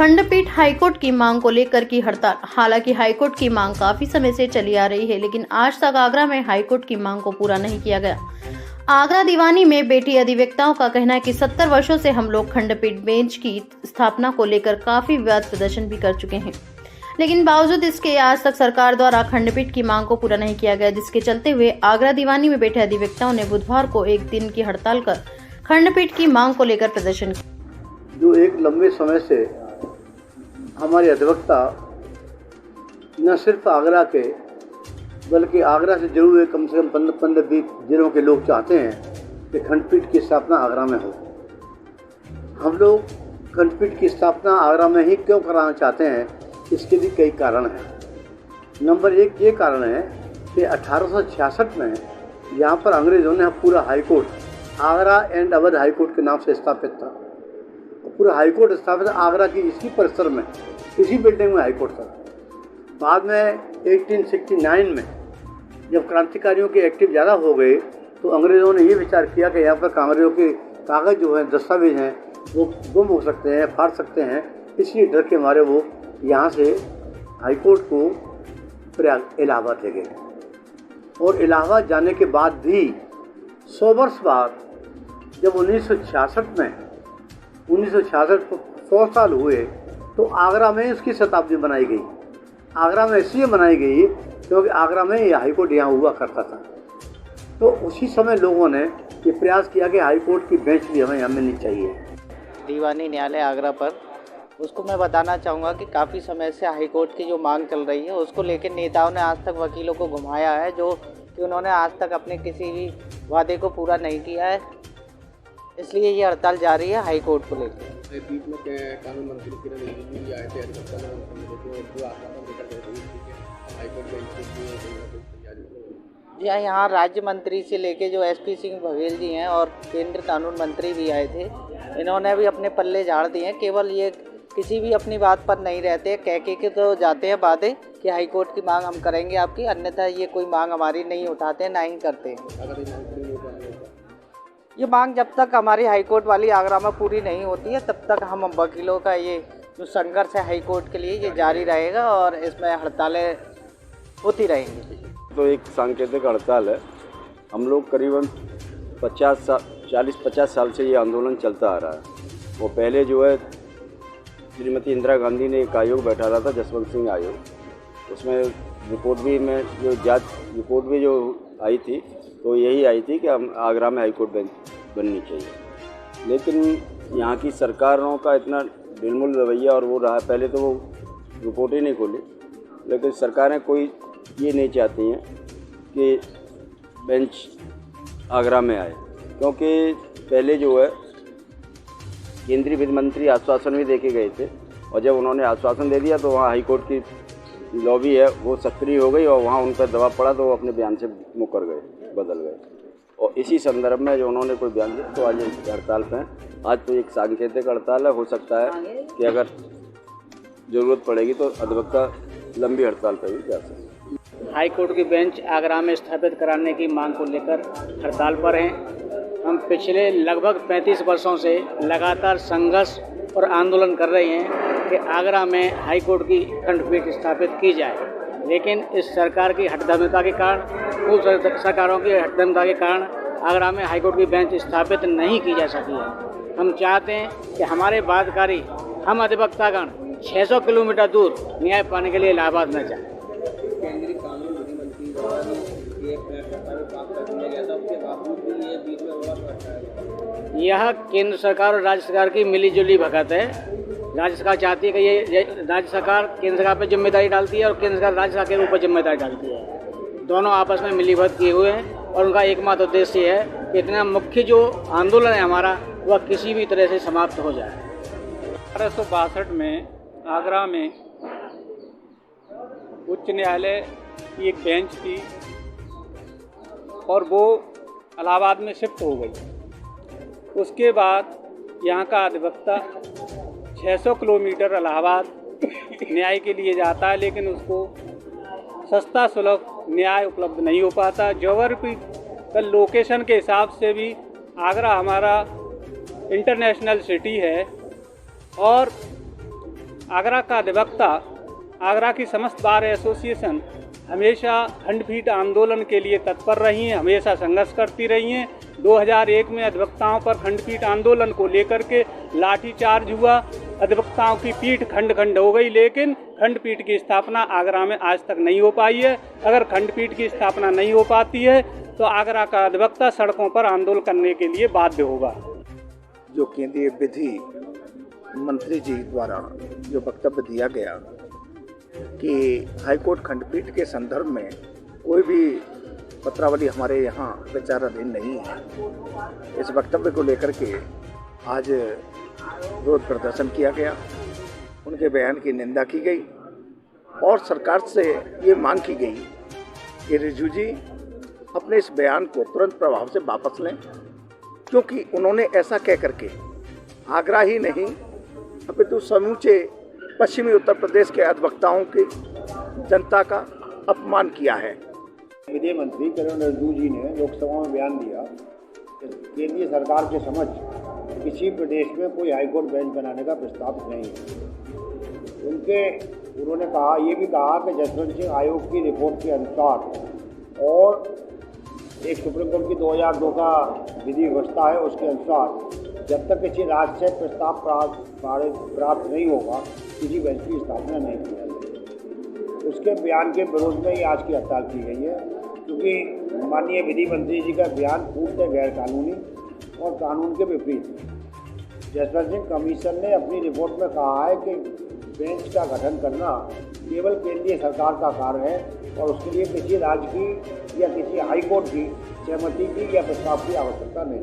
खंडपीठ हाईकोर्ट की मांग को लेकर की हड़ताल। हालांकि हाईकोर्ट की मांग काफी समय से चली आ रही है, लेकिन आज तक आगरा में हाईकोर्ट की मांग को पूरा नहीं किया गया। आगरा दीवानी में बैठी अधिवक्ताओं का कहना है कि 70 वर्षों से हम लोग खंडपीठ बेंच की स्थापना को लेकर काफी विवाद प्रदर्शन भी कर चुके हैं, लेकिन बावजूद इसके आज तक सरकार द्वारा खंडपीठ की मांग को पूरा नहीं किया गया, जिसके चलते हुए आगरा दीवानी में बैठे अधिवक्ताओं ने बुधवार को एक दिन की हड़ताल कर खंडपीठ की मांग को लेकर प्रदर्शन किया। जो एक लंबे समय से हमारे अधिवक्ता न सिर्फ आगरा के बल्कि आगरा से जुड़े हुए कम से कम 15-20 जिलों के लोग चाहते हैं कि खंडपीठ की स्थापना आगरा में हो। हम लोग खंडपीठ की स्थापना आगरा में ही क्यों कराना चाहते हैं, इसके भी कई कारण हैं। नंबर 1 ये कारण है कि 1866 में यहाँ पर अंग्रेज़ों ने पूरा high court Agra and Awadh high court के नाम से स्थापित था। पूरा हाईकोर्ट स्थापित आगरा की इसी परिसर में, इसी बिल्डिंग में हाईकोर्ट था। बाद में 1869 में जब क्रांतिकारियों के एक्टिव ज़्यादा हो गए तो अंग्रेज़ों ने ये विचार किया कि यहाँ पर कांग्रेसों के कागज़ जो हैं, दस्तावेज हैं, वो गुम हो सकते हैं, फाड़ सकते हैं। इसलिए डर के मारे वो यहाँ से हाईकोर्ट को प्रयाग इलाहाबाद ले गए। और इलाहाबाद जाने के बाद भी 100 वर्ष बाद जब 1966 में 100 साल हुए तो आगरा में इसकी शताब्दी बनाई गई। आगरा में इसलिए बनाई गई क्योंकि आगरा में ये हाईकोर्ट यहाँ हुआ करता था। तो उसी समय लोगों ने ये प्रयास किया कि हाईकोर्ट की बेंच भी हमें यहाँ मिलनी चाहिए। दीवानी न्यायालय आगरा पर उसको मैं बताना चाहूँगा कि काफ़ी समय से हाईकोर्ट की जो मांग चल रही है उसको लेकर नेताओं ने आज तक वकीलों को घुमाया है, जो कि उन्होंने आज तक अपने किसी भी वादे को पूरा नहीं किया है। इसलिए ये हड़ताल जारी है हाईकोर्ट को लेकर। बीच में कानून मंत्री किरण रिजिजू भी आए थे, जी हाँ, यहाँ राज्य मंत्री से लेके जो SP सिंह बघेल जी हैं और केंद्रीय कानून मंत्री भी आए थे, इन्होंने भी अपने पल्ले झाड़ दिए हैं। केवल ये किसी भी अपनी बात पर नहीं रहते, कह के तो जाते हैं वादे कि हाईकोर्ट की मांग हम करेंगे आपकी, अन्यथा ये कोई मांग हमारी नहीं उठाते, ना ही करते हैं। ये मांग जब तक हमारी हाईकोर्ट वाली आगरा में पूरी नहीं होती है तब तक हम वकीलों का ये जो संघर्ष है हाईकोर्ट के लिए ये जारी रहेगा और इसमें हड़तालें होती रहेंगी। तो एक सांकेतिक हड़ताल है। हम लोग करीबन 40-50 साल से ये आंदोलन चलता आ रहा है। वो पहले जो है श्रीमती इंदिरा गांधी ने एक आयोग बैठा था, जसवंत सिंह आयोग। उसमें रिपोर्ट भी में जो जांच रिपोर्ट भी जो आई थी तो यही आई थी कि हम आगरा में हाईकोर्ट बेंच बननी चाहिए। लेकिन यहाँ की सरकारों का इतना ढिलमुल रवैया और वो रहा, पहले तो वो रिपोर्ट ही नहीं खोली, लेकिन सरकारें कोई ये नहीं चाहती हैं कि बेंच आगरा में आए, क्योंकि पहले जो है केंद्रीय वित्त मंत्री आश्वासन भी देके गए थे और जब उन्होंने आश्वासन दे दिया तो वहाँ हाईकोर्ट की लॉबी है वो सक्रिय हो गई और वहाँ उन पर दबाव पड़ा तो वो अपने बयान से मुकर गए, बदल गए। और इसी संदर्भ में जो उन्होंने कोई बयान दिया तो आज हड़ताल पे हैं। आज तो एक सांकेतिक हड़ताल है, हो सकता है कि अगर ज़रूरत पड़ेगी तो अधिवक्ता लंबी हड़ताल पर भी जा सकते हैं। हाईकोर्ट की बेंच आगरा में स्थापित कराने की मांग को लेकर हड़ताल पर हैं। हम पिछले लगभग 35 वर्षों से लगातार संघर्ष और आंदोलन कर रहे हैं कि आगरा में हाईकोर्ट की खंडपीठ स्थापित की जाए, लेकिन इस सरकार की हठधर्मिता के कारण, पूर्व सरकारों की हठधर्मिता के कारण आगरा में हाईकोर्ट की बेंच स्थापित नहीं की जा सकी है। हम चाहते हैं कि हमारे बाध्यकारी हम अधिवक्तागण 600 किलोमीटर दूर न्याय पाने के लिए इलाहाबाद न जाए। केंद्रीय कानून विधि मंत्री द्वारा ये प्रस्ताव प्राप्त कर दिया गया था, उसके बावजूद भी ये बीच में हुआ करता है। यह केंद्र सरकार और राज्य सरकार की मिलीजुली भगत है। राज्य सरकार चाहती है कि ये राज्य सरकार केंद्र सरकार पर जिम्मेदारी डालती है और केंद्र सरकार राज्य सरकार के ऊपर जिम्मेदारी डालती है। दोनों आपस में मिलीभगत किए हुए हैं और उनका एकमात्र उद्देश्य है कि इतना मुख्य जो आंदोलन है हमारा वह किसी भी तरह से समाप्त हो जाए। 1862 में आगरा में उच्च न्यायालय की एक बेंच थी और वो इलाहाबाद में शिफ्ट हो गई। उसके बाद यहाँ का अधिवक्ता 600 किलोमीटर इलाहाबाद न्याय के लिए जाता है, लेकिन उसको सस्ता सुलभ न्याय उपलब्ध नहीं हो पाता। ज्योग्राफिकल लोकेशन के हिसाब से भी आगरा हमारा इंटरनेशनल सिटी है और आगरा का अधिवक्ता, आगरा की समस्त बार एसोसिएशन हमेशा खंडपीठ आंदोलन के लिए तत्पर रही हैं, हमेशा संघर्ष करती रही हैं। 2001 में अधिवक्ताओं पर खंडपीठ आंदोलन को लेकर के लाठीचार्ज हुआ, अधिवक्ताओं की पीठ खंड खंड हो गई, लेकिन खंडपीठ की स्थापना आगरा में आज तक नहीं हो पाई है। अगर खंडपीठ की स्थापना नहीं हो पाती है तो आगरा का अधिवक्ता सड़कों पर आंदोलन करने के लिए बाध्य होगा। जो केंद्रीय विधि मंत्री जी द्वारा जो वक्तव्य दिया गया कि हाईकोर्ट खंडपीठ के संदर्भ में कोई भी पत्रावली हमारे यहाँ विचाराधीन नहीं है, इस वक्तव्य को लेकर के आज विरोध प्रदर्शन किया गया। उनके बयान की निंदा की गई और सरकार से ये मांग की गई कि रिजू जी अपने इस बयान को तुरंत प्रभाव से वापस लें, क्योंकि उन्होंने ऐसा कह करके आगरा ही नहीं अपितु समूचे पश्चिमी उत्तर प्रदेश के अधिवक्ताओं की जनता का अपमान किया है। विधि मंत्री किरण रिजिजू जी ने लोकसभा में बयान दिया कि केंद्रीय सरकार के समक्ष किसी प्रदेश में कोई हाईकोर्ट बेंच बनाने का प्रस्ताव नहीं है। उन्होंने कहा, ये भी कहा कि जसवंत सिंह आयोग की रिपोर्ट के अनुसार और एक सुप्रीम कोर्ट की 2002 का विधि व्यवस्था है, उसके अनुसार जब तक किसी राज्य से प्रस्ताव प्राप्त नहीं होगा किसी बेंच की स्थापना नहीं की जाएगी। उसके बयान के विरोध में ही आज की हड़ताल की गई है, क्योंकि माननीय विधि मंत्री जी का बयान पूर्णतः गैर कानूनी और कानून के विपरीत है। जसवंत सिंह कमीशन ने अपनी रिपोर्ट में कहा है कि बेंच का गठन करना केवल केंद्रीय सरकार का कार्य है और उसके लिए किसी राज्य की या किसी हाईकोर्ट की सहमति की या प्रस्ताव की आवश्यकता नहीं।